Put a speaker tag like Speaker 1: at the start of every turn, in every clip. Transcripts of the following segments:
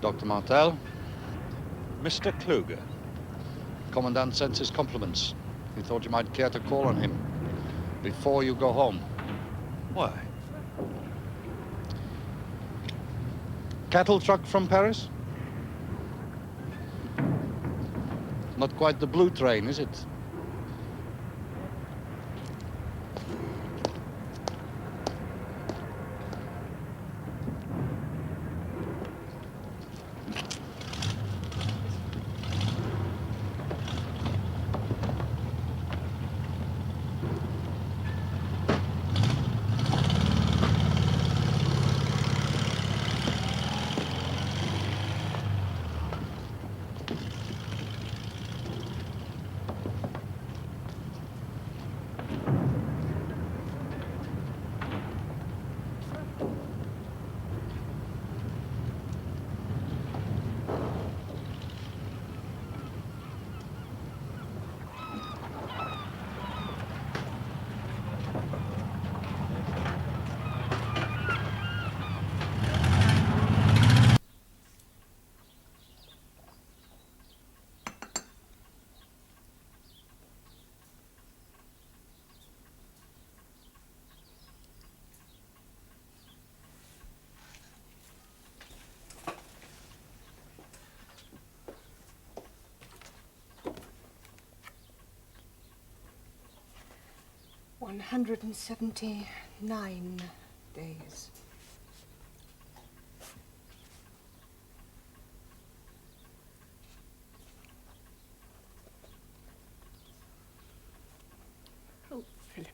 Speaker 1: Dr. Martel,
Speaker 2: Mr. Kluger.
Speaker 1: Commandant sends his compliments. He thought you might care to call on him before you go home.
Speaker 2: Why?
Speaker 1: Cattle truck from Paris? Not quite the blue train, is it?
Speaker 3: $179 days. Oh, Philip.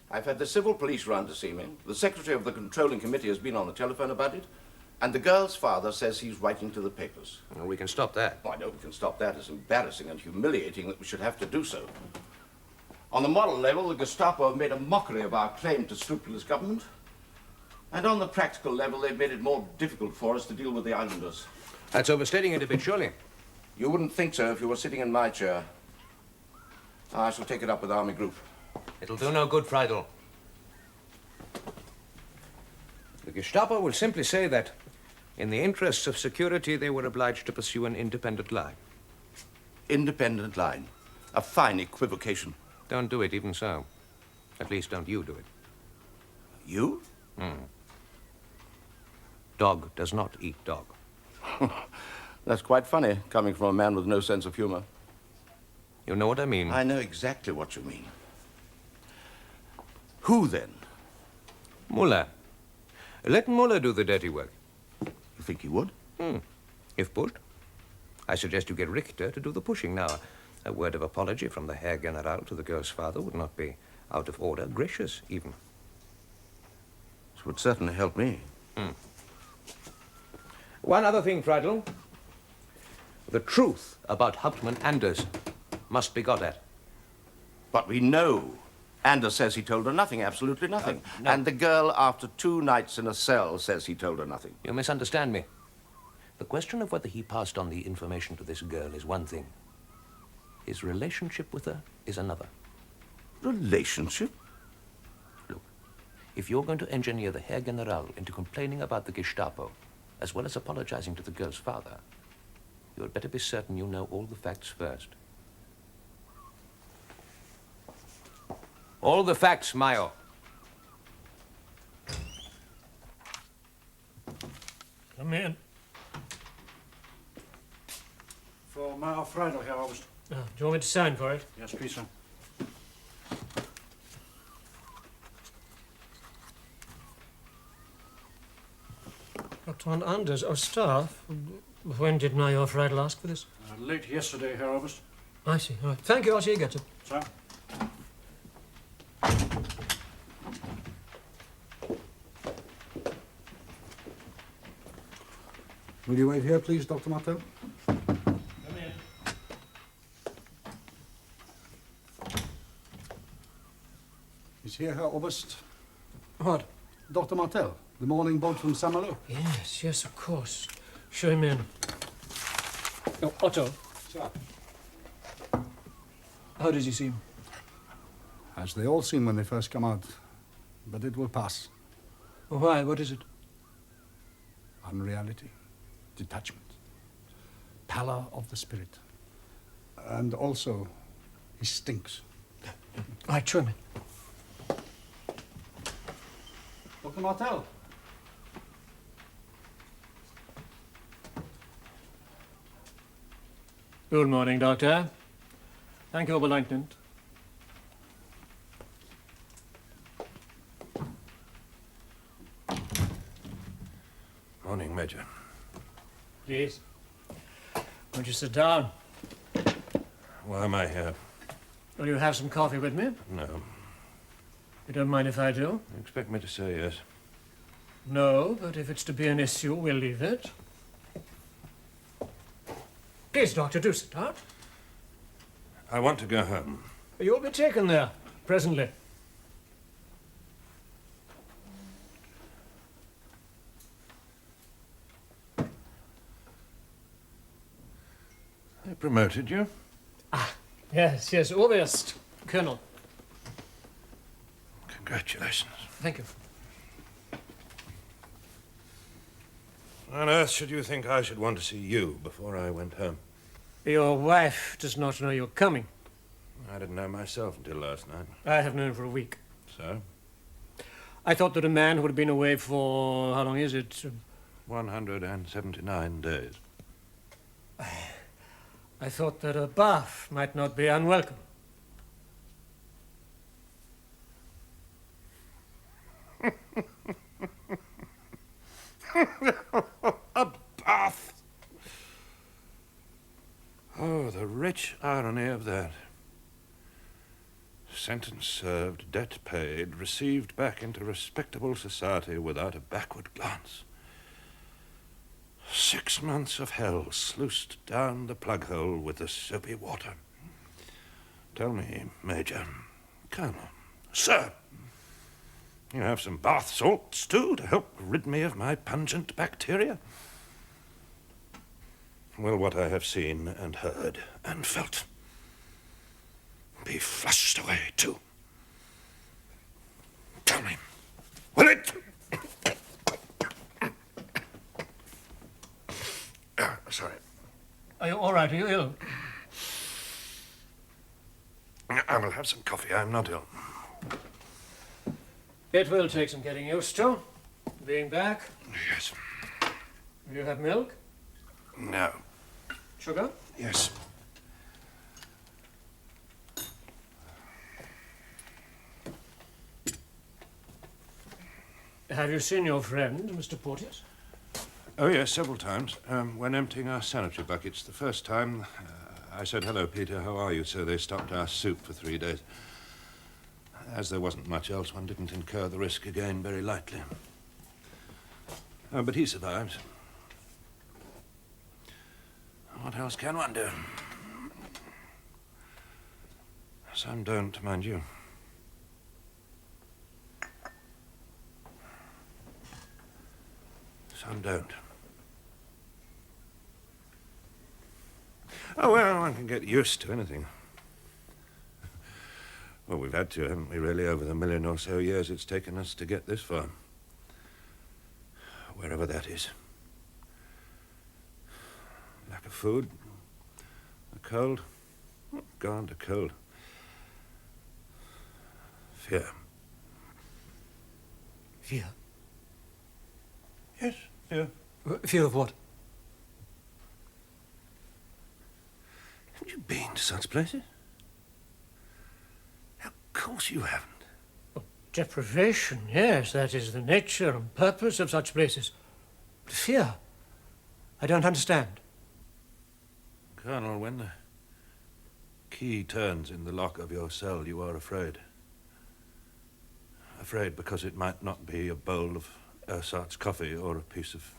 Speaker 4: I've had the civil police round to see me. The secretary of the controlling committee has been on the telephone about it. And the girl's father says he's writing to the papers.
Speaker 5: Well, we can stop that.
Speaker 4: Oh, I know we can stop that. It's embarrassing and humiliating that we should have to do so. On the moral level, the Gestapo have made a mockery of our claim to scrupulous government. And on the practical level, they've made it more difficult for us to deal with the islanders.
Speaker 5: That's overstating it a bit, surely.
Speaker 4: You wouldn't think so if you were sitting in my chair. I shall take it up with Army Group.
Speaker 5: It'll do no good, Friedel. The Gestapo will simply say that, in the interests of security, they were obliged to pursue an independent line.
Speaker 4: Independent line. A fine equivocation.
Speaker 5: Don't do it, even so. At least don't you do it.
Speaker 4: You?
Speaker 5: Dog does not eat dog.
Speaker 4: That's quite funny, coming from a man with no sense of humor.
Speaker 5: You know what I mean?
Speaker 4: I know exactly what you mean. Who, then?
Speaker 5: Muller. Let Muller do the dirty work.
Speaker 4: You think he would?
Speaker 5: If pushed. I suggest you get Richter to do the pushing. Now, a word of apology from the Herr General to the girl's father would not be out of order, gracious, even.
Speaker 4: This would certainly help me.
Speaker 5: One other thing, Friedel. The truth about Hauptmann Anders must be got at.
Speaker 4: But we know. Anders says he told her nothing, absolutely nothing.
Speaker 5: No.
Speaker 4: And the girl, after 2 nights in a cell, says he told her nothing.
Speaker 5: You misunderstand me. The question of whether he passed on the information to this girl is one thing. His relationship with her is another.
Speaker 4: Relationship?
Speaker 5: Look, if you're going to engineer the Herr General into complaining about the Gestapo, as well as apologizing to the girl's father, you had better be certain you know all the facts first. All the facts, Mayo.
Speaker 6: Come in.
Speaker 7: For Major Friedel, Herr Oberst.
Speaker 6: Do you want me to sign for it?
Speaker 7: Yes, please, sir.
Speaker 6: Hauptmann Anders, our staff. When did Major Friedel ask for this?
Speaker 7: Late yesterday, Herr Oberst.
Speaker 6: I see. All right. Thank you. I'll see you get it.
Speaker 7: Sir? Will you wait here, please, Dr. Martel?
Speaker 6: Come in.
Speaker 7: Is here, Herr Oberst?
Speaker 6: What?
Speaker 7: Dr. Martel, the morning boat from Saint-Malo.
Speaker 6: Yes, of course. Show him in. Oh, Otto.
Speaker 7: Sir.
Speaker 6: How does he seem?
Speaker 7: As they all seem when they first come out. But it will pass.
Speaker 6: Why? What is it?
Speaker 7: unreality, detachment, pallor of the spirit. And also, he stinks.
Speaker 6: Right, Truman.
Speaker 7: Dr. Martel.
Speaker 6: Good morning, Doctor. Thank you, Oberleutnant.
Speaker 5: Morning, Major.
Speaker 6: Please. Won't you sit down?
Speaker 5: Why am I here?
Speaker 6: Will you have some coffee with me?
Speaker 5: No.
Speaker 6: You don't mind if I do?
Speaker 5: You expect me to say yes?
Speaker 6: No, but if it's to be an issue, we'll leave it. Please, Doctor, do sit down.
Speaker 5: I want to go home.
Speaker 6: You'll be taken there presently.
Speaker 5: They promoted you?
Speaker 6: Yes, Oberst, Colonel.
Speaker 5: Congratulations.
Speaker 6: Thank you.
Speaker 5: Why on earth should you think I should want to see you before I went home?
Speaker 6: Your wife does not know you're coming.
Speaker 5: I didn't know myself until last night.
Speaker 6: I have known for a week.
Speaker 5: So?
Speaker 6: I thought that a man who had been away for, how long is it?
Speaker 5: 179 days.
Speaker 6: I thought that a bath might not be unwelcome.
Speaker 5: A bath! Oh, the rich irony of that. Sentence served, debt paid, received back into respectable society without a backward glance. 6 months of hell sluiced down the plug hole with the soapy water. Tell me, Major, Colonel, Sir, you have some bath salts, too, to help rid me of my pungent bacteria? Will what I have seen and heard and felt be flushed away, too? Tell me, will it? Sorry.
Speaker 6: Are you all right? Are you ill?
Speaker 5: I will have some coffee. I'm not ill.
Speaker 6: It will take some getting used to. Being back.
Speaker 5: Yes.
Speaker 6: Will you have milk?
Speaker 5: No.
Speaker 6: Sugar?
Speaker 5: Yes.
Speaker 6: Have you seen your friend, Mr. Porteous?
Speaker 5: Oh, yes, several times. When emptying our sanitary buckets. The first time, I said, "Hello, Peter, how are you?" So they stopped our soup for 3 days. As there wasn't much else, one didn't incur the risk again very lightly. But he survived. What else can one do? Some don't, mind you. Some don't. Oh, well, one can get used to anything. Well, we've had to, haven't we, really, over the million or so years it's taken us to get this far. Wherever that is. Lack of food, a cold. Oh, God, a cold. Fear.
Speaker 6: Fear.
Speaker 5: Yes, fear.
Speaker 6: Fear of what?
Speaker 5: Haven't you been to such places? Of course you haven't.
Speaker 6: Deprivation, yes, that is the nature and purpose of such places. But fear? I don't understand.
Speaker 5: Colonel, when the key turns in the lock of your cell, you are afraid. Afraid because it might not be a bowl of ersatz coffee or a piece of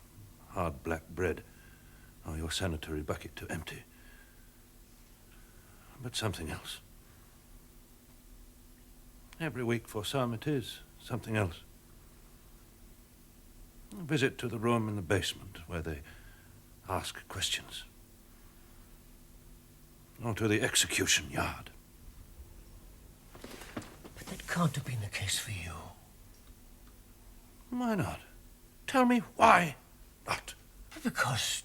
Speaker 5: hard black bread or your sanitary bucket to empty. But something else. Every week for some it is something else. A visit to the room in the basement where they ask questions. Or to the execution yard.
Speaker 6: But that can't have been the case for you.
Speaker 5: Why not? Tell me why. not?
Speaker 6: Because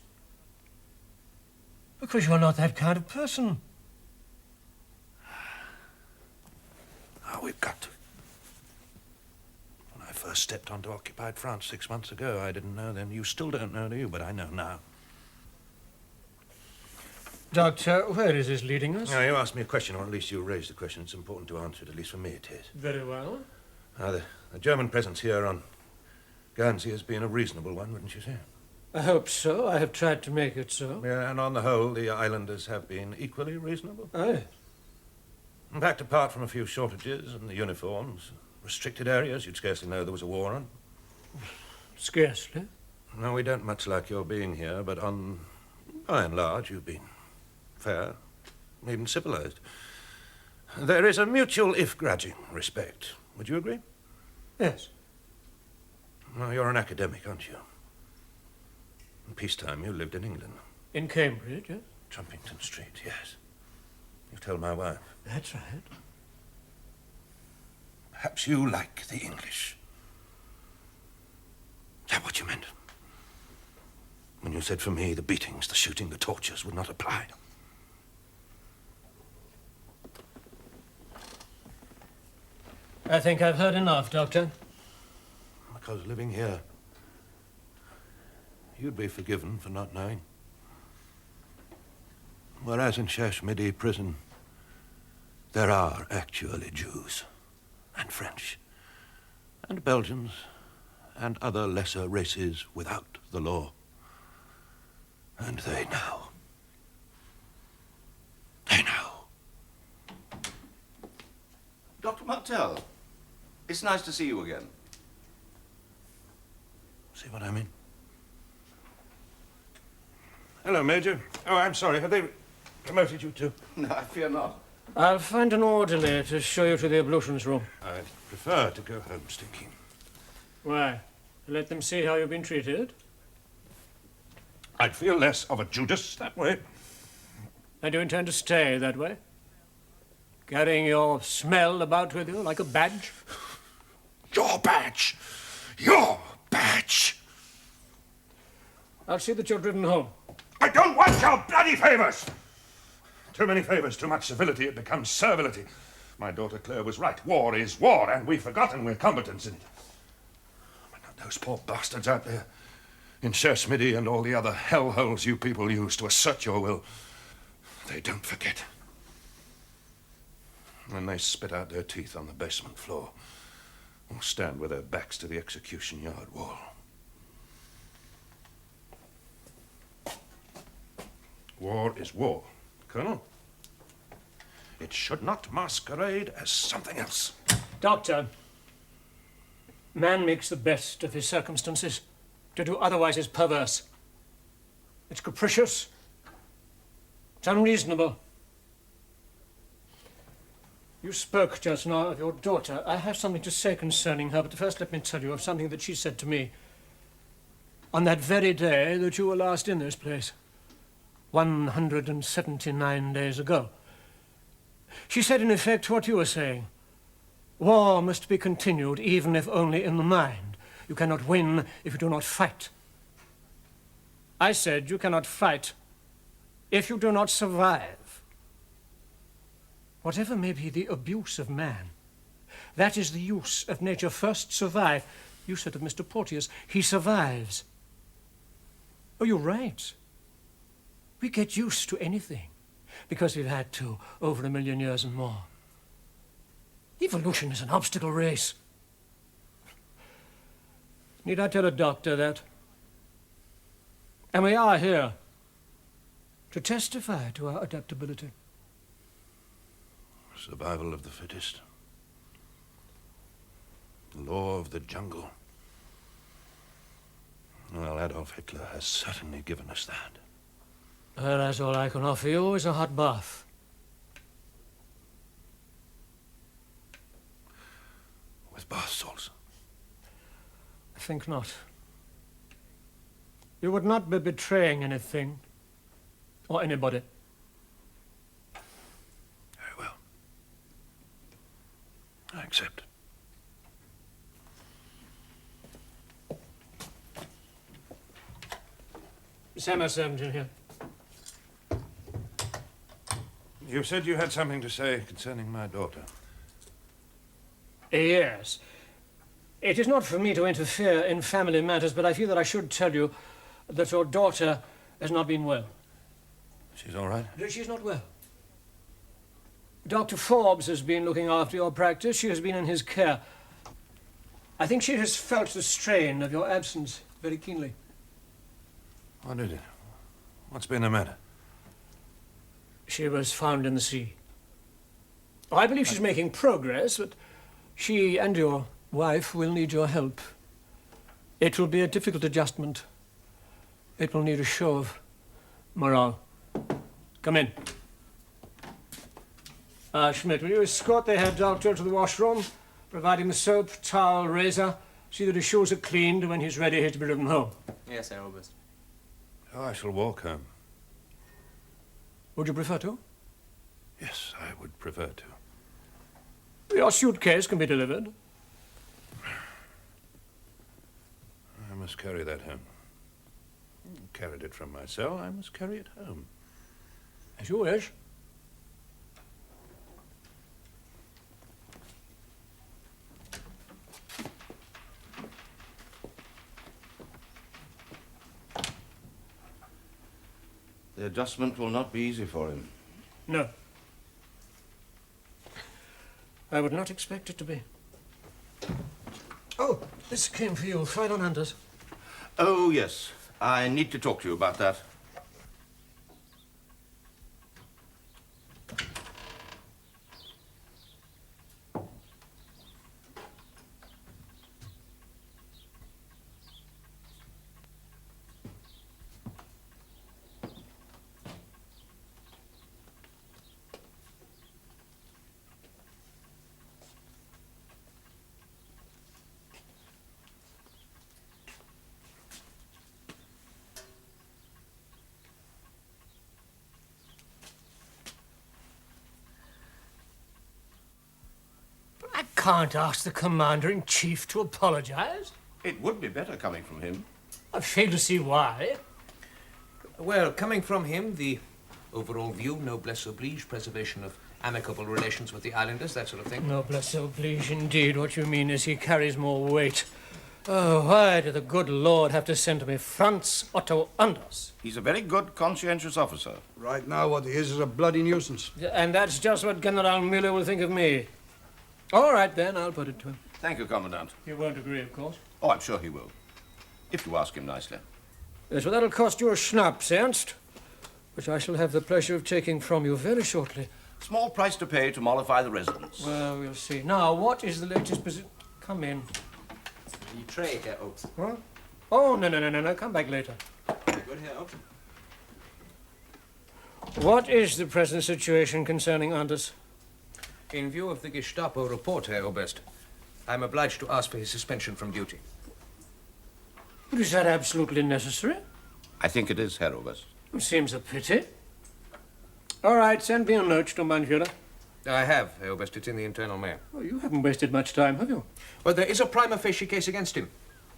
Speaker 6: you're not that kind of person.
Speaker 5: Oh, we've got to. When I first stepped onto occupied France 6 months ago, I didn't know then. You still don't know, do you? But I know now.
Speaker 6: Doctor, where is this leading us?
Speaker 5: Now, you asked me a question, or at least you raised a question. It's important to answer it, at least for me it is.
Speaker 6: Very well.
Speaker 5: Now, the German presence here on Guernsey has been a reasonable one, wouldn't you say?
Speaker 6: I hope so. I have tried to make it so.
Speaker 5: Yeah, and on the whole, the islanders have been equally reasonable.
Speaker 6: Aye.
Speaker 5: In fact, apart from a few shortages and the uniforms, restricted areas you'd scarcely know there was a war on.
Speaker 6: Scarcely.
Speaker 5: No, we don't much like your being here, but by and large, you've been fair, even civilized. There is a mutual, if grudging, respect. Would you agree?
Speaker 6: Yes.
Speaker 5: Well, you're an academic, aren't you? In peacetime, you lived in England.
Speaker 6: In Cambridge, yes?
Speaker 5: Trumpington Street, yes. You've told my wife.
Speaker 6: That's right.
Speaker 5: Perhaps you like the English. Is that what you meant? When you said for me the beatings, the shooting, the tortures would not apply.
Speaker 6: I think I've heard enough, Doctor.
Speaker 5: Because living here, you'd be forgiven for not knowing. Whereas in Cherche-Midi prison, there are actually Jews and French and Belgians and other lesser races without the law. And they know. They know.
Speaker 4: Dr. Martell, it's nice to see you again.
Speaker 5: See what I mean? Hello, Major. Oh, I'm sorry. Have they promoted you too?
Speaker 4: No, I fear not.
Speaker 6: I'll find an orderly to show you to the ablutions room.
Speaker 5: I'd prefer to go home stinking.
Speaker 6: Why? Let them see how you've been treated.
Speaker 5: I'd feel less of a Judas that way.
Speaker 6: And you intend to stay that way? Carrying your smell about with you like a badge?
Speaker 5: Your badge! Your badge!
Speaker 6: I'll see that you're driven home.
Speaker 5: I don't want your bloody favors! Too many favors, too much civility, it becomes servility. My daughter Claire was right. War is war, and we've forgotten we're combatants in it. But not those poor bastards out there in Cherche-Midi and all the other hellholes you people use to assert your will. They don't forget. When they spit out their teeth on the basement floor, or stand with their backs to the execution yard wall. War is war, Colonel. It should not masquerade as something else.
Speaker 6: Doctor, man makes the best of his circumstances. To do otherwise is perverse. It's capricious. It's unreasonable. You spoke just now of your daughter. I have something to say concerning her, but first let me tell you of something that she said to me on that very day that you were last in this place, 179 days ago. She said, in effect, what you were saying. War must be continued, even if only in the mind. You cannot win if you do not fight. I said you cannot fight if you do not survive. Whatever may be the abuse of man, that is the use of nature. First survive. You said of Mr. Porteous, he survives. Oh, you're right. We get used to anything because we've had to over 1 million years and more. Evolution is an obstacle race. Need I tell a doctor that? And we are here to testify to our adaptability.
Speaker 5: Survival of the fittest. The law of the jungle. Well, Adolf Hitler has certainly given us that.
Speaker 6: Whereas all I can offer you is a hot bath.
Speaker 5: With bath salts.
Speaker 6: I think not. You would not be betraying anything or anybody.
Speaker 5: Very well. I accept.
Speaker 6: Send my servant in here.
Speaker 5: You said you had something to say concerning my daughter.
Speaker 6: Yes. It is not for me to interfere in family matters, but I feel that I should tell you that your daughter has not been well.
Speaker 5: She's all right?
Speaker 6: She's not well. Dr. Forbes has been looking after your practice. She has been in his care. I think she has felt the strain of your absence very keenly.
Speaker 5: What did it? What's been the matter?
Speaker 6: She was found in the sea. I believe she's making progress, but she and your wife will need your help. It will be a difficult adjustment. It will need a show of morale. Come in. Schmidt, will you escort the head doctor to the washroom? Provide him soap, towel, razor. See that his shoes are cleaned. When he's ready, he's to be driven home.
Speaker 8: Yes, Herr Oberst.
Speaker 5: Oh, I shall walk home.
Speaker 6: Would you prefer to?
Speaker 5: Yes, I would prefer to.
Speaker 6: Your suitcase can be delivered.
Speaker 5: I must carry that home. Carried it from my cell, I must carry it home.
Speaker 6: As you wish.
Speaker 4: The adjustment will not be easy for him.
Speaker 6: No. I would not expect it to be. Oh, this came for you, Hauptmann Anders.
Speaker 4: Oh, yes. I need to talk to you about that.
Speaker 6: I can't ask the Commander-in-Chief to apologize.
Speaker 4: It would be better coming from him.
Speaker 6: I fail to see why.
Speaker 8: Well, coming from him, the overall view, noblesse oblige, preservation of amicable relations with the islanders, that sort of thing.
Speaker 6: Noblesse oblige, indeed. What you mean is he carries more weight. Oh, why did the good Lord have to send to me Franz Otto Anders?
Speaker 4: He's a very good, conscientious officer.
Speaker 7: Right now, what he is a bloody nuisance.
Speaker 6: And that's just what General Müller will think of me. All right, then, I'll put it to him.
Speaker 4: Thank you, Commandant.
Speaker 6: He won't agree, of course.
Speaker 4: Oh, I'm sure he will. If you ask him nicely.
Speaker 6: Yes, well, that'll cost you a schnapps, Ernst, which I shall have the pleasure of taking from you very shortly.
Speaker 4: Small price to pay to mollify the residents.
Speaker 6: Well, we'll see. Now, what is the latest position? Come in.
Speaker 8: The tray, Herr Oberst.
Speaker 6: Huh? Oh, no. Come back later.
Speaker 8: Very good, Herr Oberst.
Speaker 6: What is the present situation concerning Anders?
Speaker 8: In view of the Gestapo report, Herr Oberst, I'm obliged to ask for his suspension from duty.
Speaker 6: But is that absolutely necessary?
Speaker 4: I think it is, Herr Oberst.
Speaker 6: It seems a pity. All right, send me a note to mein Führer.
Speaker 8: I have, Herr Oberst. It's in the internal mail.
Speaker 6: Well, you haven't wasted much time, have you?
Speaker 8: Well, there is a prima facie case against him.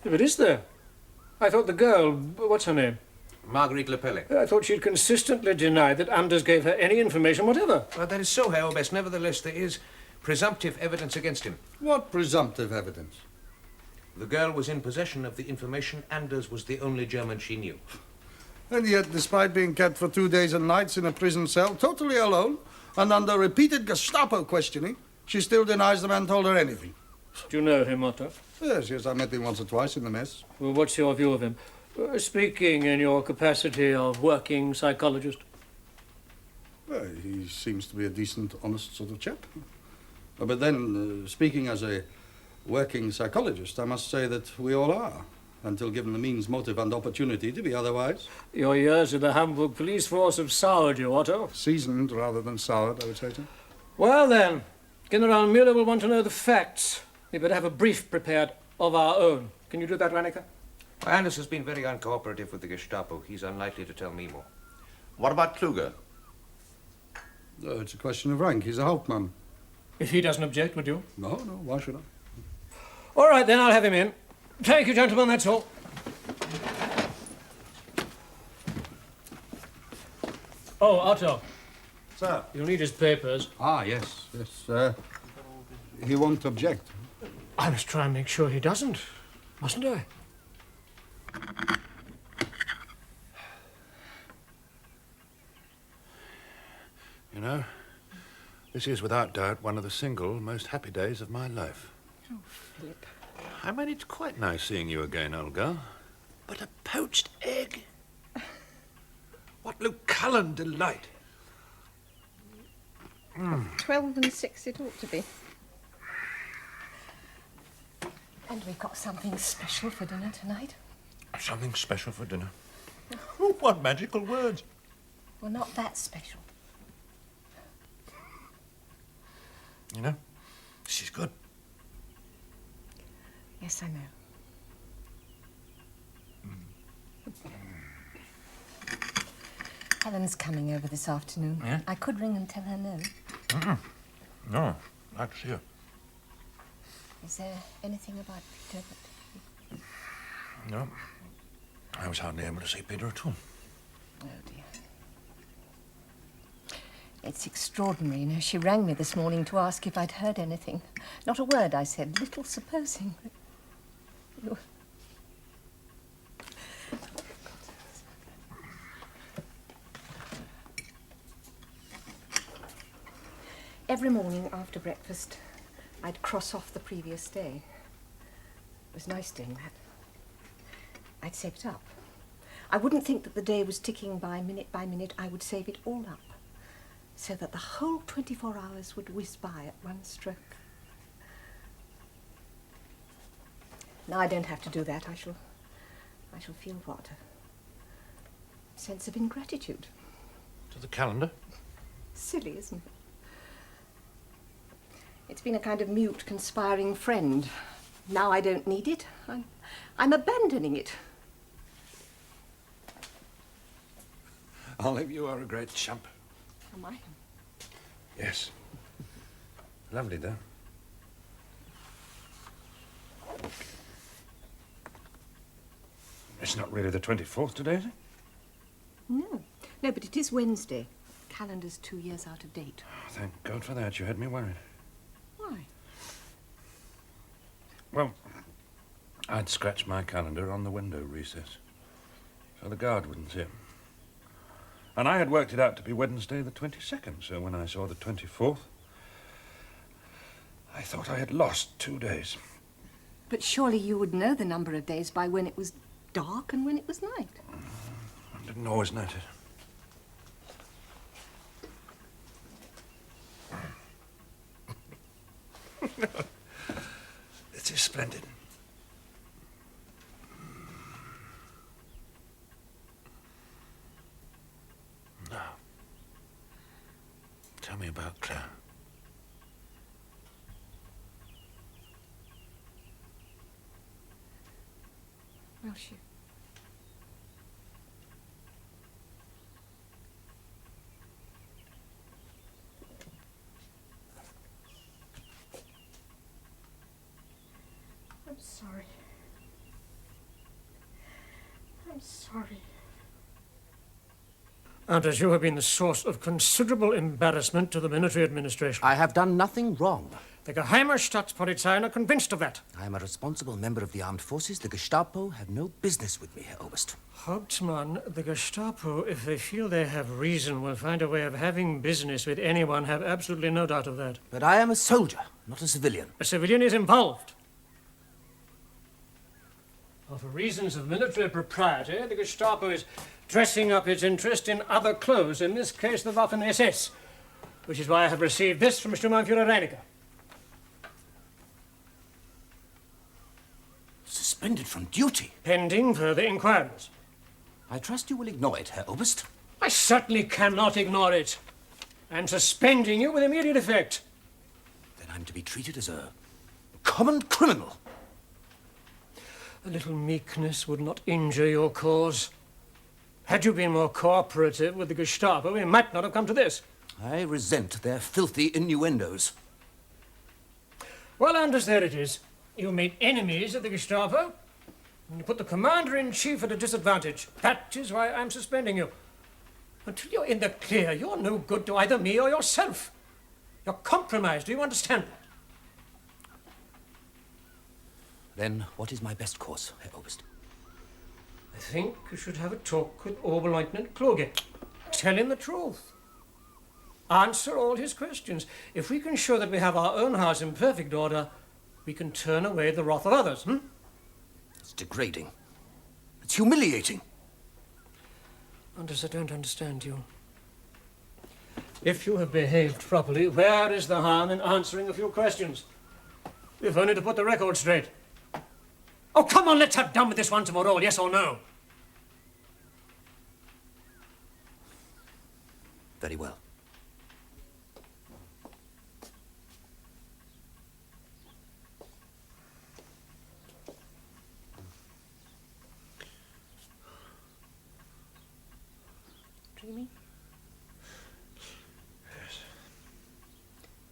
Speaker 6: If it is there. I thought the girl, what's her name?
Speaker 8: Marguerite Lepelle.
Speaker 6: I thought she'd consistently denied that Anders gave her any information whatever.
Speaker 8: Well, that is so, Herr Oberst. Nevertheless, there is presumptive evidence against him.
Speaker 7: What presumptive evidence?
Speaker 8: The girl was in possession of the information. Anders was the only German she knew.
Speaker 7: And yet, despite being kept for 2 days and nights in a prison cell, totally alone, and under repeated Gestapo questioning, she still denies the man told her anything.
Speaker 6: Do you know him, Otto?
Speaker 7: Yes, I met him once or twice in the mess.
Speaker 6: Well, what's your view of him? Speaking in your capacity of working psychologist.
Speaker 7: Well, he seems to be a decent, honest sort of chap. But then, speaking as a working psychologist, I must say that we all are, until given the means, motive, and opportunity to be otherwise.
Speaker 6: Your years in the Hamburg police force have soured you, Otto.
Speaker 7: Seasoned rather than soured, I would say, sir.
Speaker 6: Well, then, General Müller will want to know the facts. We better have a brief prepared of our own. Can you do that, Ranniker?
Speaker 8: Anders has been very uncooperative with the Gestapo. He's unlikely to tell me more.
Speaker 4: What about Kluger?
Speaker 7: Oh, it's a question of rank. He's a Hauptmann.
Speaker 6: If he doesn't object, would you?
Speaker 7: No, why should I?
Speaker 6: All right, then, I'll have him in. Thank you, gentlemen, that's all. Oh, Otto.
Speaker 7: Sir.
Speaker 6: You'll need his papers.
Speaker 7: Ah, yes, yes. He won't object.
Speaker 6: I must try and make sure he doesn't, mustn't I?
Speaker 5: You know, this is without doubt one of the single most happy days of my life.
Speaker 3: Oh, Philip.
Speaker 5: I mean, it's quite nice seeing you again, old girl. But a poached egg? What Lucullan delight!
Speaker 3: 12 and 6 it ought to be. And we've got something special for dinner tonight.
Speaker 5: Something special for dinner.
Speaker 2: Oh, what magical words.
Speaker 3: Well, not that special.
Speaker 5: You know, this is good.
Speaker 3: Yes, I know. Helen's coming over this afternoon.
Speaker 5: Yeah?
Speaker 3: I could ring and tell her no.
Speaker 5: No, I'd like to see her.
Speaker 3: Is there anything about Peter that...
Speaker 5: No, I was hardly able to see Peter at all.
Speaker 3: Oh, dear. It's extraordinary, you know. She rang me this morning to ask if I'd heard anything. Not a word, I said, little supposing. Every morning after breakfast, I'd cross off the previous day. It was nice doing that. I'd save it up. I wouldn't think that the day was ticking by minute. I would save it all up, so that the whole 24 hours would whiz by at one stroke. Now I don't have to do that. I shall feel what? A sense of ingratitude.
Speaker 5: To the calendar?
Speaker 3: Silly, isn't it? It's been a kind of mute, conspiring friend. Now I don't need it. I'm abandoning it.
Speaker 5: Olive, you are a great chump.
Speaker 3: Am I?
Speaker 5: Yes. Lovely, though. It's not really the 24th today, is it?
Speaker 3: No. No, but it is Wednesday. Calendar's 2 years out of date.
Speaker 5: Oh, thank God for that. You had me worried.
Speaker 3: Why?
Speaker 5: Well, I'd scratched my calendar on the window recess, so the guard wouldn't see it. And I had worked it out to be Wednesday the 22nd, so when I saw the 24th, I thought I had lost 2 days.
Speaker 3: But surely you would know the number of days by when it was dark and when it was night.
Speaker 5: I didn't always notice. This is splendid. Now, tell me about Claire.
Speaker 3: Well, she... I'm sorry. I'm sorry.
Speaker 6: And as you have been the source of considerable embarrassment to the military administration.
Speaker 9: I have done nothing wrong.
Speaker 6: The Geheimer Staatspolizei are convinced of that.
Speaker 9: I am a responsible member of the armed forces. The Gestapo have no business with me, Herr Oberst.
Speaker 6: Hauptmann, the Gestapo, if they feel they have reason, will find a way of having business with anyone. Have absolutely no doubt of that.
Speaker 9: But I am a soldier, not a civilian.
Speaker 6: A civilian is involved. Well, for reasons of military propriety, the Gestapo is dressing up its interest in other clothes, in this case the Waffen-SS, which is why I have received this from Sturmbannführer Reiniger.
Speaker 9: Suspended from duty?
Speaker 6: Pending further inquiries.
Speaker 9: I trust you will ignore it, Herr Oberst.
Speaker 6: I certainly cannot ignore it. I'm suspending you with immediate effect.
Speaker 9: Then I'm to be treated as a common criminal.
Speaker 6: A little meekness would not injure your cause. Had you been more cooperative with the Gestapo, we might not have come to this.
Speaker 9: I resent their filthy innuendos.
Speaker 6: Well, Anders, there it is. You made enemies of the Gestapo, and you put the commander-in-chief at a disadvantage. That is why I'm suspending you. Until you're in the clear, you're no good to either me or yourself. You're compromised, do you understand that?
Speaker 9: Then what is my best course, Herr Oberst?
Speaker 6: I think you should have a talk with Oberleutnant Kluge. Tell him the truth. Answer all his questions. If we can show that we have our own house in perfect order, we can turn away the wrath of others,
Speaker 9: It's degrading. It's humiliating.
Speaker 6: Anders, I don't understand you. If you have behaved properly, where is the harm in answering a few questions? If only to put the record straight. Oh, come on, let's have done with this once and for all, yes or no?
Speaker 9: Very well.
Speaker 3: Dreaming?
Speaker 5: Yes.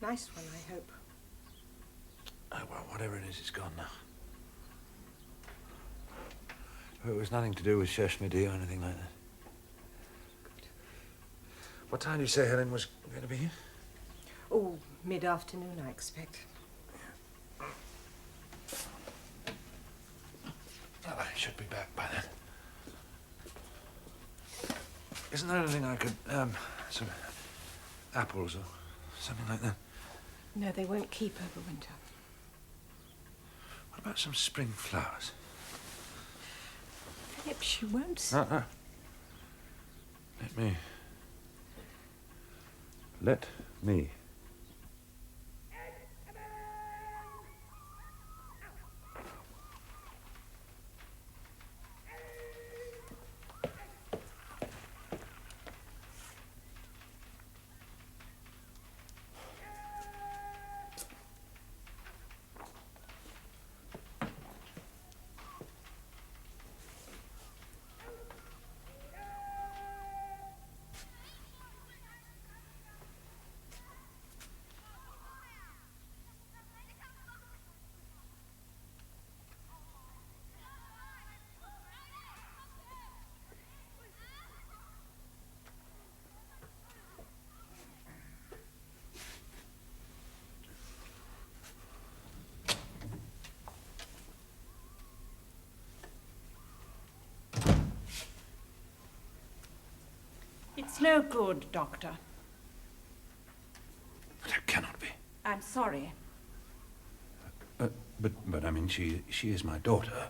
Speaker 3: Nice one, I hope.
Speaker 5: Well, whatever it is, it's gone now. It was nothing to do with Sheshmidi or anything like that.
Speaker 3: Good.
Speaker 5: What time did you say Helen was going to be here?
Speaker 3: Oh, mid-afternoon, I expect.
Speaker 5: Well, I should be back by then. Isn't there anything I could, some apples or something like that?
Speaker 3: No, they won't keep over winter.
Speaker 5: What about some spring flowers?
Speaker 3: Philip, she won't.
Speaker 5: No. Let me.
Speaker 10: It's no good, Doctor.
Speaker 5: That cannot be.
Speaker 10: I'm sorry.
Speaker 5: But I mean, she is my daughter.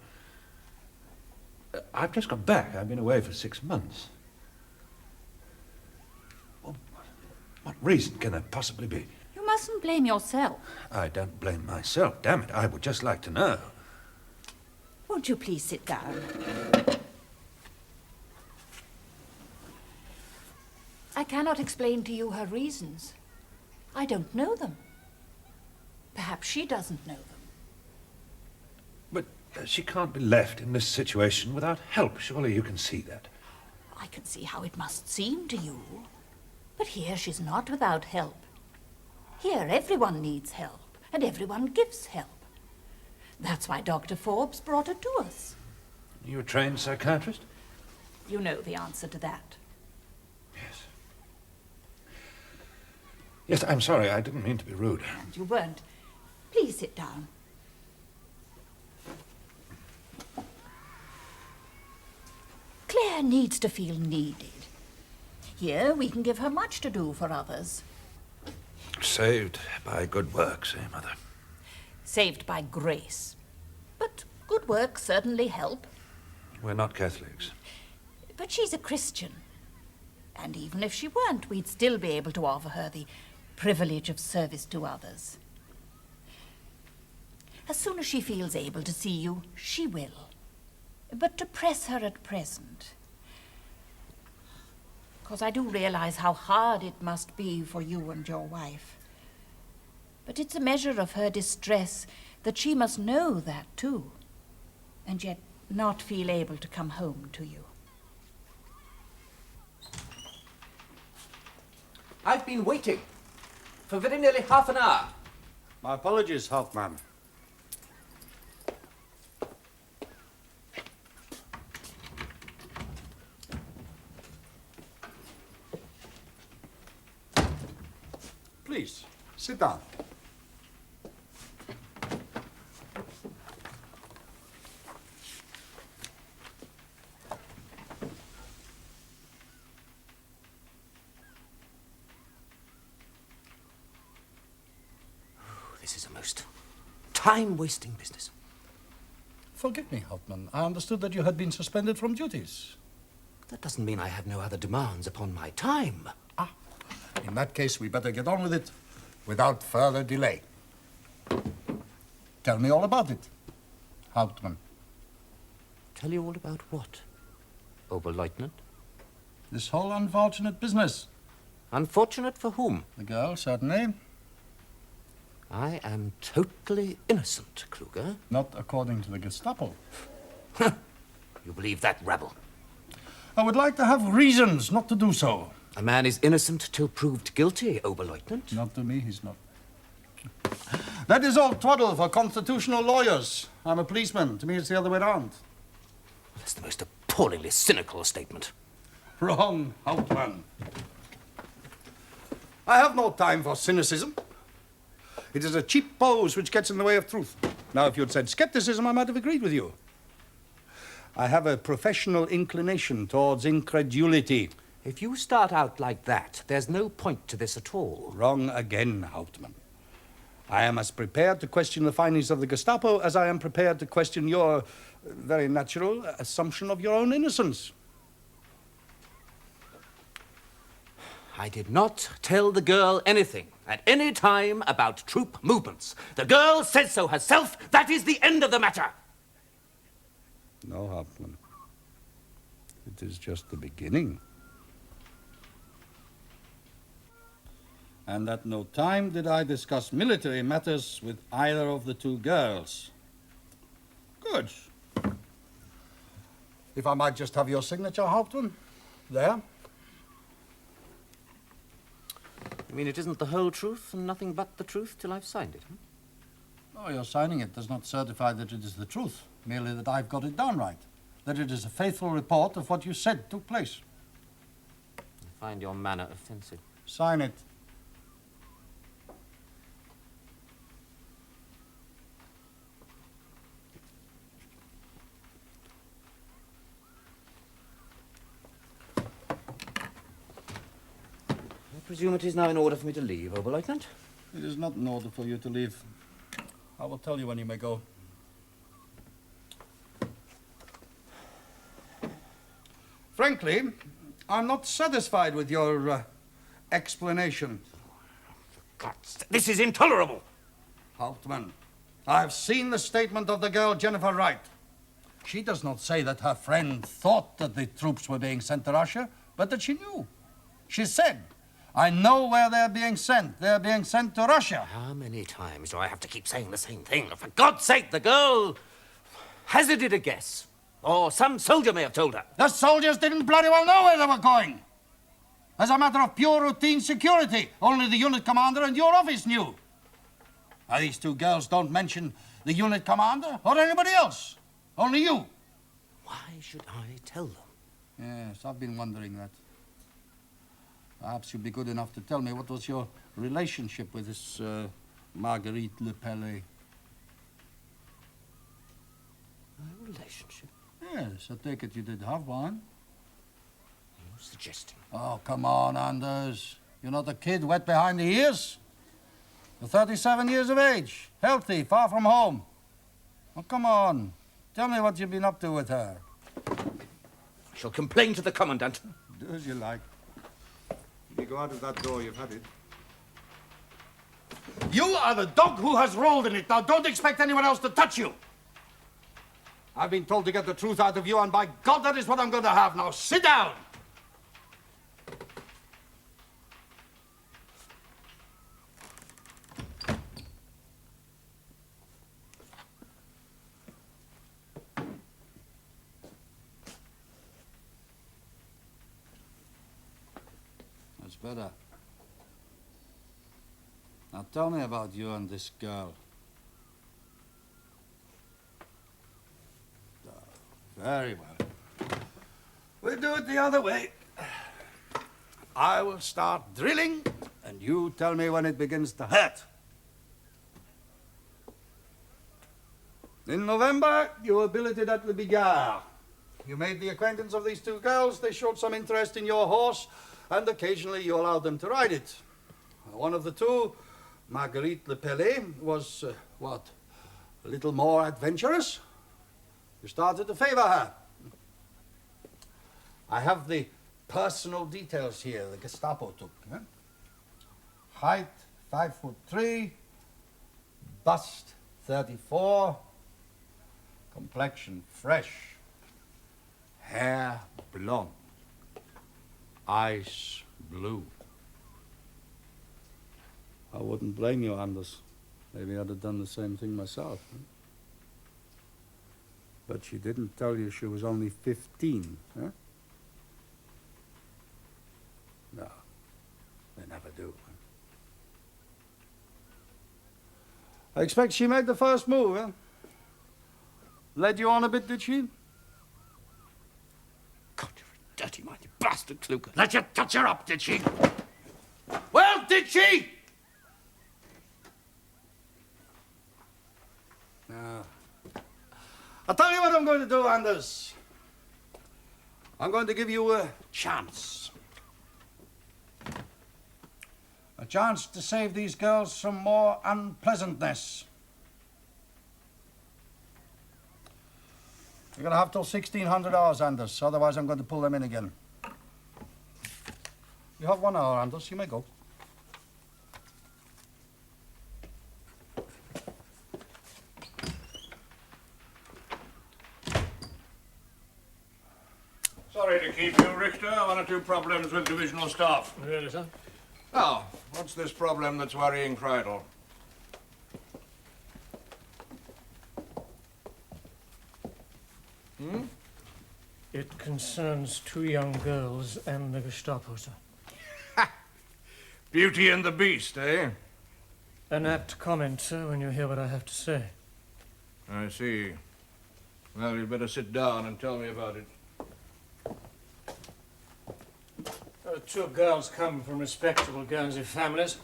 Speaker 5: I've just got back. I've been away for 6 months. Well, what reason can there possibly be?
Speaker 10: You mustn't blame yourself.
Speaker 5: I don't blame myself. Damn it, I would just like to know.
Speaker 10: Won't you please sit down? I cannot explain to you her reasons. I don't know them. Perhaps she doesn't know them.
Speaker 5: But she can't be left in this situation without help. Surely you can see that.
Speaker 10: I can see how it must seem to you. But here she's not without help. Here everyone needs help, and everyone gives help. That's why Dr. Forbes brought her to us.
Speaker 5: You a trained psychiatrist?
Speaker 10: You know the answer to that.
Speaker 5: Yes. Yes, I'm sorry. I didn't mean to be rude.
Speaker 10: And you weren't. Please sit down. Claire needs to feel needed. Here we can give her much to do for others.
Speaker 5: Saved by good works, eh, Mother?
Speaker 10: Saved by grace. But good works certainly help.
Speaker 5: We're not Catholics.
Speaker 10: But she's a Christian. And even if she weren't, we'd still be able to offer her the privilege of service to others. As soon as she feels able to see you, she will. But to press her at present. Because I do realize how hard it must be for you and your wife. But it's a measure of her distress that she must know that too, and yet not feel able to come home to you.
Speaker 8: I've been waiting for very nearly half an hour.
Speaker 7: My apologies, Hauptmann. Please, sit down.
Speaker 9: This is a most time-wasting business.
Speaker 7: Forgive me, Hauptmann. I understood that you had been suspended from duties.
Speaker 9: That doesn't mean I have no other demands upon my time.
Speaker 7: In that case, we better get on with it without further delay. Tell me all about it, Hauptmann.
Speaker 9: Tell you all about what, Oberleutnant?
Speaker 7: This whole unfortunate business.
Speaker 9: Unfortunate for whom?
Speaker 7: The girl, certainly.
Speaker 9: I am totally innocent, Kluger.
Speaker 7: Not according to the Gestapo.
Speaker 9: You believe that rabble?
Speaker 7: I would like to have reasons not to do so.
Speaker 9: A man is innocent till proved guilty, Oberleutnant.
Speaker 7: Not to me, he's not. That is all twaddle for constitutional lawyers. I'm a policeman. To me, it's the other way around.
Speaker 9: That's the most appallingly cynical statement.
Speaker 7: Wrong, Hauptmann. I have no time for cynicism. It is a cheap pose which gets in the way of truth. Now, if you'd said skepticism, I might have agreed with you. I have a professional inclination towards incredulity.
Speaker 9: If you start out like that, there's no point to this at all.
Speaker 7: Wrong again, Hauptmann. I am as prepared to question the findings of the Gestapo as I am prepared to question your very natural assumption of your own innocence.
Speaker 9: I did not tell the girl anything at any time about troop movements. The girl says so herself. That is the end of the matter.
Speaker 7: No, Hauptmann. It is just the beginning. And at no time did I discuss military matters with either of the two girls. Good. If I might just have your signature, Hauptmann. There.
Speaker 9: You mean it isn't the whole truth and nothing but the truth till I've signed it, huh?
Speaker 7: Oh, your signing it does not certify that it is the truth, merely that I've got it down right, that it is a faithful report of what you said took place.
Speaker 9: I find your manner offensive.
Speaker 7: Sign it.
Speaker 9: I presume it is now in order for me to leave, Oberleutnant?
Speaker 7: It is not in order for you to leave. I will tell you when you may go. Frankly, I'm not satisfied with your explanation.
Speaker 9: This is intolerable!
Speaker 7: Hauptmann, I've seen the statement of the girl Jennifer Wright. She does not say that her friend thought that the troops were being sent to Russia, but that she knew. She said, I know where they're being sent. They're being sent to Russia.
Speaker 9: How many times do I have to keep saying the same thing? For God's sake, the girl hazarded a guess. Or some soldier may have told her.
Speaker 7: The soldiers didn't bloody well know where they were going. As a matter of pure routine security, only the unit commander and your office knew. Now, these two girls don't mention the unit commander or anybody else. Only you.
Speaker 9: Why should I tell them?
Speaker 7: Yes, I've been wondering that. Perhaps you'd be good enough to tell me what was your relationship with this Marguerite Le Palais.
Speaker 9: My relationship?
Speaker 7: Yes, I take it you did have one.
Speaker 9: You're suggesting.
Speaker 7: Oh, come on, Anders. You're not a kid wet behind the ears. You're 37 years of age, healthy, far from home. Oh, come on. Tell me what you've been up to with her.
Speaker 9: I shall complain to the commandant.
Speaker 7: Do as you like. If you go out of that door, you've had it. You are the dog who has rolled in it. Now, don't expect anyone else to touch you. I've been told to get the truth out of you, and by God, that is what I'm going to have. Now, sit down. That's better. Now, tell me about you and this girl. Very well. We'll do it the other way. I will start drilling, And you tell me when it begins to hurt. In November, you were billeted at the Bigard. You made the acquaintance of these two girls. They showed some interest in your horse, and occasionally you allowed them to ride it. One of the two, Marguerite Le Pellet, was, a little more adventurous. You started to favor her. I have the personal details here the Gestapo took. Height, 5'3", bust, 34, complexion fresh, hair blonde, eyes blue. I wouldn't blame you, Anders. Maybe I'd have done the same thing myself. But she didn't tell you she was only 15, huh? No, they never do. I expect she made the first move, huh? Led you on a bit, did she?
Speaker 9: God, you're a dirty-minded bastard, Kluger.
Speaker 5: Let you touch her up, did she?
Speaker 4: Well, did she?
Speaker 7: No. I'll tell you what I'm going to do, Anders. I'm going to give you a chance. A chance to save these girls from more unpleasantness. You're going to have till 1600 hours, Anders. Otherwise, I'm going to pull them in again. You have 1 hour, Anders. You may go.
Speaker 2: Sorry to keep you, Richter. One or two problems with divisional staff.
Speaker 6: Really, sir?
Speaker 2: Now, what's this problem that's worrying Cridle?
Speaker 6: It concerns 2 young girls and the Gestapo, sir.
Speaker 2: Beauty and the Beast, eh?
Speaker 6: An apt comment, sir, when you hear what I have to say.
Speaker 2: I see. Well, you'd better sit down and tell me about it.
Speaker 6: 2 girls come from respectable Guernsey families.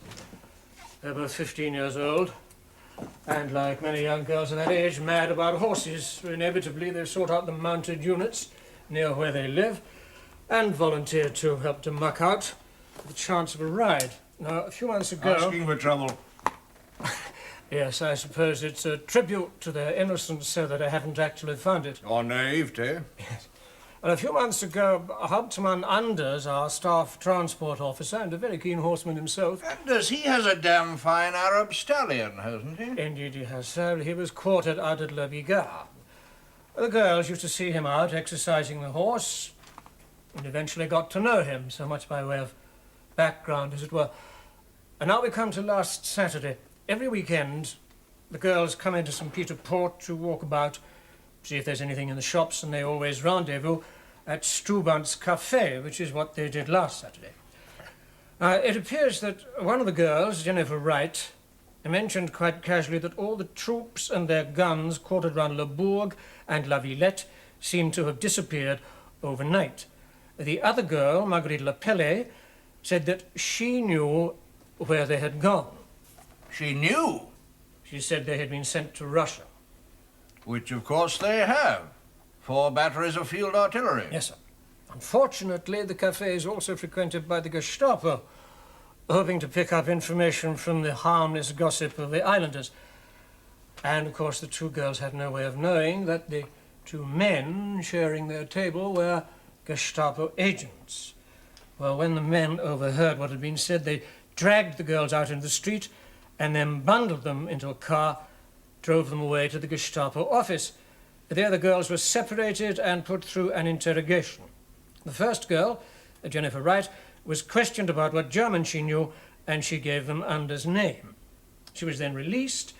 Speaker 6: They're both 15 years old. And like many young girls of that age, mad about horses. Inevitably, they sought out the mounted units near where they live and volunteered to help to muck out the chance of a ride. Now, a few months ago...
Speaker 2: Asking for trouble.
Speaker 6: Yes, I suppose it's a tribute to their innocence so that I haven't actually found it.
Speaker 2: Or naivete.
Speaker 6: Yes. And a few months ago, Hauptmann Anders, our staff transport officer, and a very keen horseman himself...
Speaker 2: Anders, he has a damn fine Arab stallion, hasn't he?
Speaker 6: Indeed he has, sir. He was quartered out at Le Bigard. The girls used to see him out exercising the horse and eventually got to know him, so much by way of background, as it were. And now we come to last Saturday. Every weekend, the girls come into St. Peter Port to walk about, see if there's anything in the shops, and they always rendezvous at Stubant's Café, which is what they did last Saturday. It appears that one of the girls, Jennifer Wright, mentioned quite casually that all the troops and their guns quartered round Le Bourg and La Villette seemed to have disappeared overnight. The other girl, Marguerite Le Pellet, said that she knew where they had gone.
Speaker 2: She knew?
Speaker 6: She said they had been sent to Russia.
Speaker 2: Which, of course, they have. 4 batteries of field artillery.
Speaker 6: Yes, sir. Unfortunately, the café is also frequented by the Gestapo, hoping to pick up information from the harmless gossip of the islanders. And, of course, the 2 girls had no way of knowing that the 2 men sharing their table were Gestapo agents. Well, when the men overheard what had been said, they dragged the girls out into the street and then bundled them into a car, drove them away to the Gestapo office. The other girls were separated and put through an interrogation. The first girl, Jennifer Wright, was questioned about what German she knew, and she gave them Anders' name. She was then released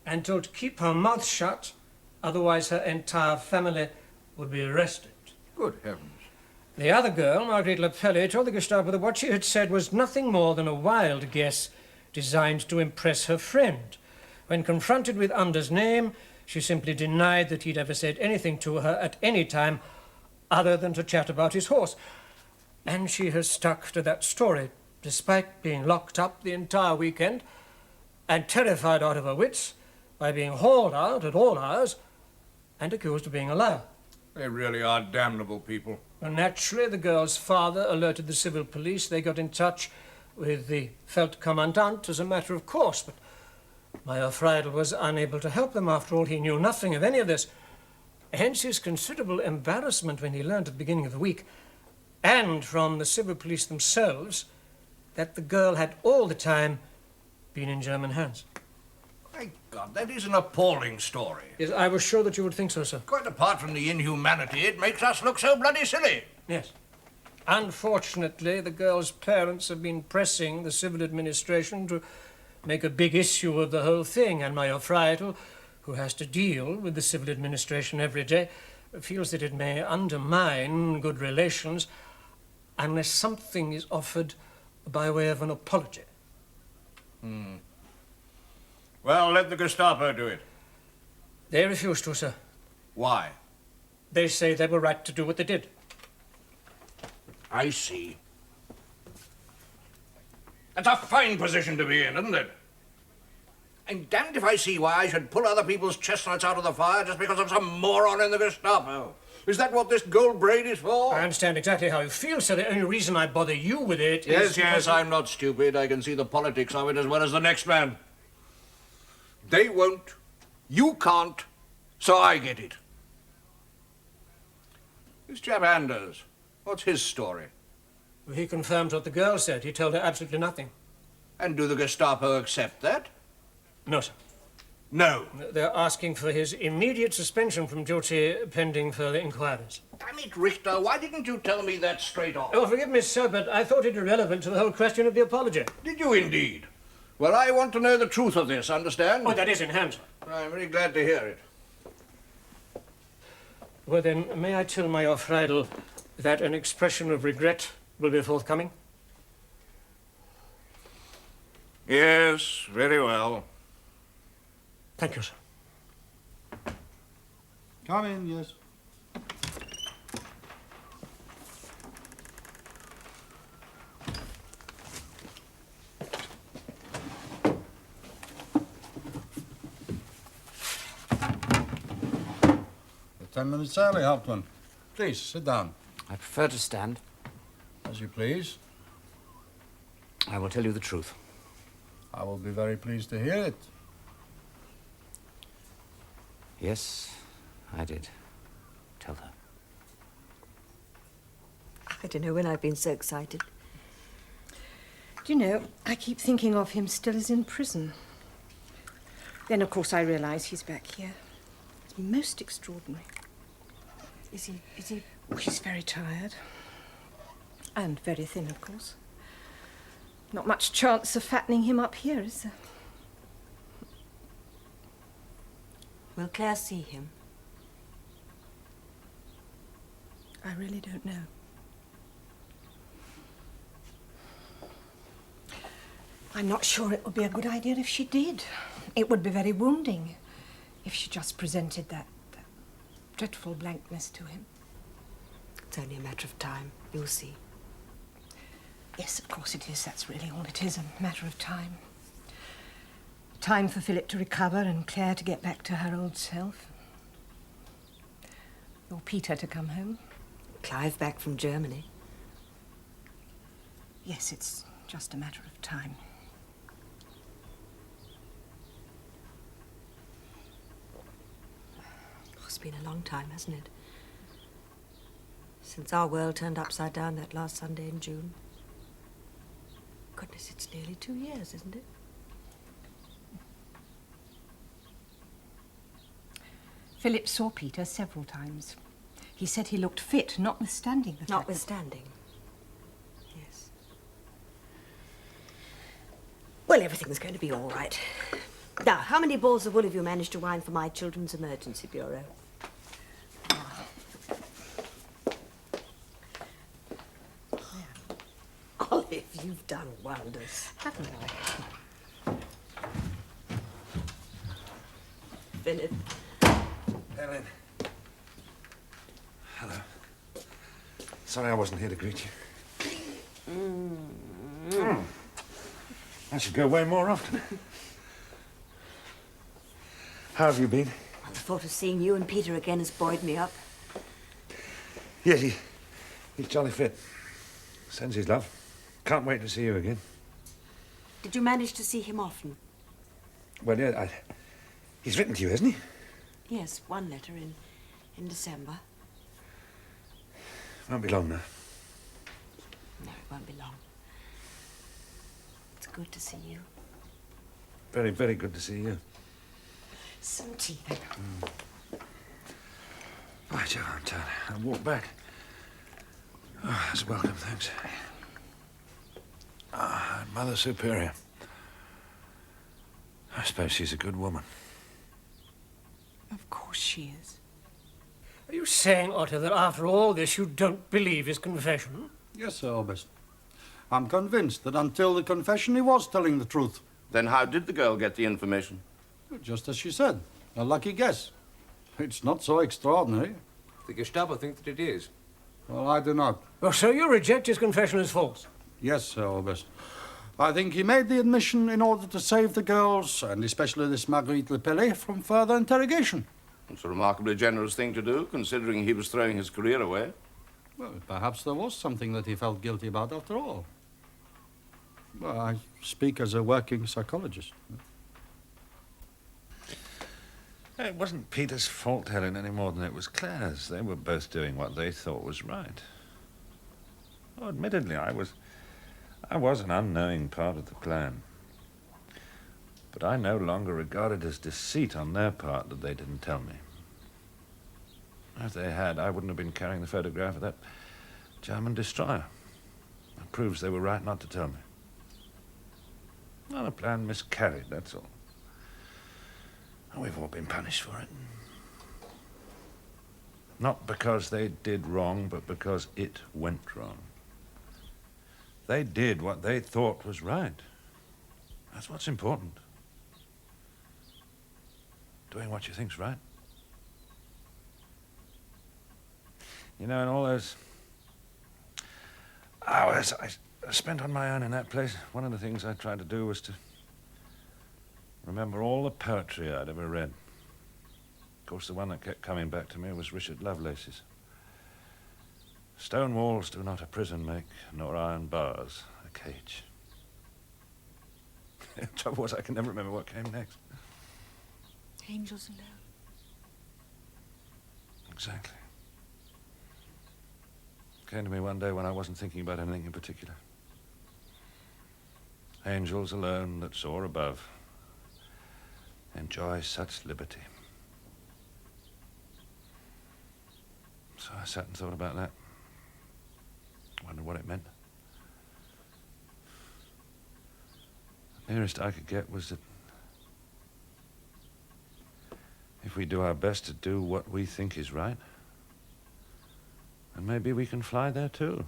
Speaker 6: and told to keep her mouth shut, otherwise her entire family would be arrested.
Speaker 2: Good heavens.
Speaker 6: The other girl, Marguerite Le Pellet, told the Gestapo that what she had said was nothing more than a wild guess designed to impress her friend. When confronted with Anders' name, she simply denied that he'd ever said anything to her at any time other than to chat about his horse. And she has stuck to that story despite being locked up the entire weekend and terrified out of her wits by being hauled out at all hours and accused of being a liar.
Speaker 2: They really are damnable people.
Speaker 6: And naturally, the girl's father alerted the civil police. They got in touch with the Felt Commandant as a matter of course, but Major Friedel was unable to help them. After all, he knew nothing of any of this. Hence his considerable embarrassment when he learned at the beginning of the week, and from the civil police themselves, that the girl had all the time been in German hands.
Speaker 2: My God, that is an appalling story.
Speaker 6: Yes, I was sure that you would think so, sir.
Speaker 2: Quite apart from the inhumanity, it makes us look so bloody silly.
Speaker 6: Yes. Unfortunately, the girl's parents have been pressing the civil administration to make a big issue of the whole thing, and Major Friedel, who has to deal with the civil administration every day, feels that it may undermine good relations unless something is offered by way of an apology.
Speaker 2: Well, let the Gestapo do it.
Speaker 6: They refuse to, sir.
Speaker 2: Why?
Speaker 6: They say they were right to do what they did.
Speaker 2: I see. That's a fine position to be in, isn't it? I'm damned if I see why I should pull other people's chestnuts out of the fire just because of some moron in the Gestapo. Is that what this gold braid is for?
Speaker 6: I understand exactly how you feel, sir. The only reason I bother you with it is...
Speaker 2: Yes, I'm not stupid. I can see the politics of it as well as the next man. They won't. You can't. So I get it. This chap Anders, what's his story?
Speaker 6: He confirmed what the girl said. He told her absolutely nothing.
Speaker 2: And do the Gestapo accept that?
Speaker 6: No, sir.
Speaker 2: No.
Speaker 6: They're asking for his immediate suspension from duty pending further inquiries.
Speaker 2: Damn it, Richter, why didn't you tell me that straight off?
Speaker 6: Oh, forgive me, sir, but I thought it irrelevant to the whole question of the apology.
Speaker 2: Did you indeed? Well, I want to know the truth of this, understand?
Speaker 6: Oh, that is in hand, sir.
Speaker 2: I'm very glad to hear it.
Speaker 6: Well, then, may I tell Major Friedel that an expression of regret will be forthcoming?
Speaker 2: Yes, very well.
Speaker 6: Thank you, sir.
Speaker 7: Come in, yes. We're 10 minutes early, Hauptmann. Please, sit down.
Speaker 9: I prefer to stand.
Speaker 7: As you please.
Speaker 9: I will tell you the truth.
Speaker 7: I will be very pleased to hear it.
Speaker 9: Yes, I did. Tell her.
Speaker 3: I don't know when I've been so excited. Do you know, I keep thinking of him still as in prison. Then, of course, I realise he's back here. It's most extraordinary. Is he... Oh, he's very tired. And very thin, of course. Not much chance of fattening him up here, is there?
Speaker 11: Will Claire see him?
Speaker 3: I really don't know. I'm not sure it would be a good idea if she did. It would be very wounding if she just presented that dreadful blankness to him.
Speaker 11: It's only a matter of time. You'll see.
Speaker 3: Yes, of course it is. That's really all it is, a matter of time. Time for Philip to recover and Claire to get back to her old self. Or Peter to come home.
Speaker 11: Clive back from Germany.
Speaker 3: Yes, it's just a matter of time.
Speaker 11: It's been a long time, hasn't it? Since our world turned upside down that last Sunday in June. Goodness, it's nearly 2 years, isn't it?
Speaker 3: Philip saw Peter several times. He said he looked fit, notwithstanding the fact...
Speaker 11: Notwithstanding. Yes. Well, everything's going to be all right. Now, how many balls of wool have you managed to wind for my Children's Emergency Bureau? Olive, you've done wonders.
Speaker 3: Haven't I?
Speaker 11: Philip.
Speaker 5: Helen. Hello. Sorry I wasn't here to greet you. I should go away more often. How have you been?
Speaker 11: Well, the thought of seeing you and Peter again has buoyed me up.
Speaker 5: Yes, he's jolly fit. Sends his love. Can't wait to see you again.
Speaker 11: Did you manage to see him often?
Speaker 5: Well, yeah, he's written to you, hasn't he?
Speaker 11: Yes, one letter in December.
Speaker 5: Won't be long now.
Speaker 11: No, it won't be long. It's good to see you.
Speaker 5: Very, very good to see you.
Speaker 11: Some tea, then.
Speaker 5: Right, Joe, I'm tired. I'll walk back. Oh, that's welcome, thanks. Ah, Mother Superior. I suppose she's a good woman.
Speaker 10: Of course she is.
Speaker 6: Are you saying, Otto, that after all this you don't believe his confession?
Speaker 7: Yes, Sir August. I'm convinced that until the confession he was telling the truth.
Speaker 4: Then how did the girl get the information?
Speaker 7: Just as she said. A lucky guess. It's not so extraordinary.
Speaker 8: The Gestapo think that it is.
Speaker 7: Well, I do not.
Speaker 6: Oh, so you reject his confession as false?
Speaker 7: Yes, Sir August. I think he made the admission in order to save the girls, and especially this Marguerite Le Pellet, from further interrogation.
Speaker 4: It's a remarkably generous thing to do, considering he was throwing his career away.
Speaker 7: Well, perhaps there was something that he felt guilty about after all. Well, I speak as a working psychologist.
Speaker 5: It wasn't Peter's fault, Helen, any more than it was Claire's. They were both doing what they thought was right. Oh, admittedly, I was an unknowing part of the plan. But I no longer regard it as deceit on their part that they didn't tell me. If they had, I wouldn't have been carrying the photograph of that German destroyer. It proves they were right not to tell me. Well, the plan miscarried, that's all. And we've all been punished for it. Not because they did wrong, but because it went wrong. They did what they thought was right. That's what's important. Doing what you think's right. You know, in all those hours I spent on my own in that place, one of the things I tried to do was to remember all the poetry I'd ever read. Of course, the one that kept coming back to me was Richard Lovelace's. Stone walls do not a prison make, nor iron bars a cage. The trouble was I can never remember what came next.
Speaker 10: Angels alone.
Speaker 5: Exactly. It came to me one day when I wasn't thinking about anything in particular. Angels alone that soar above enjoy such liberty. So I sat and thought about that. Wondered what it meant. The nearest I could get was that if we do our best to do what we think is right, then maybe we can fly there too.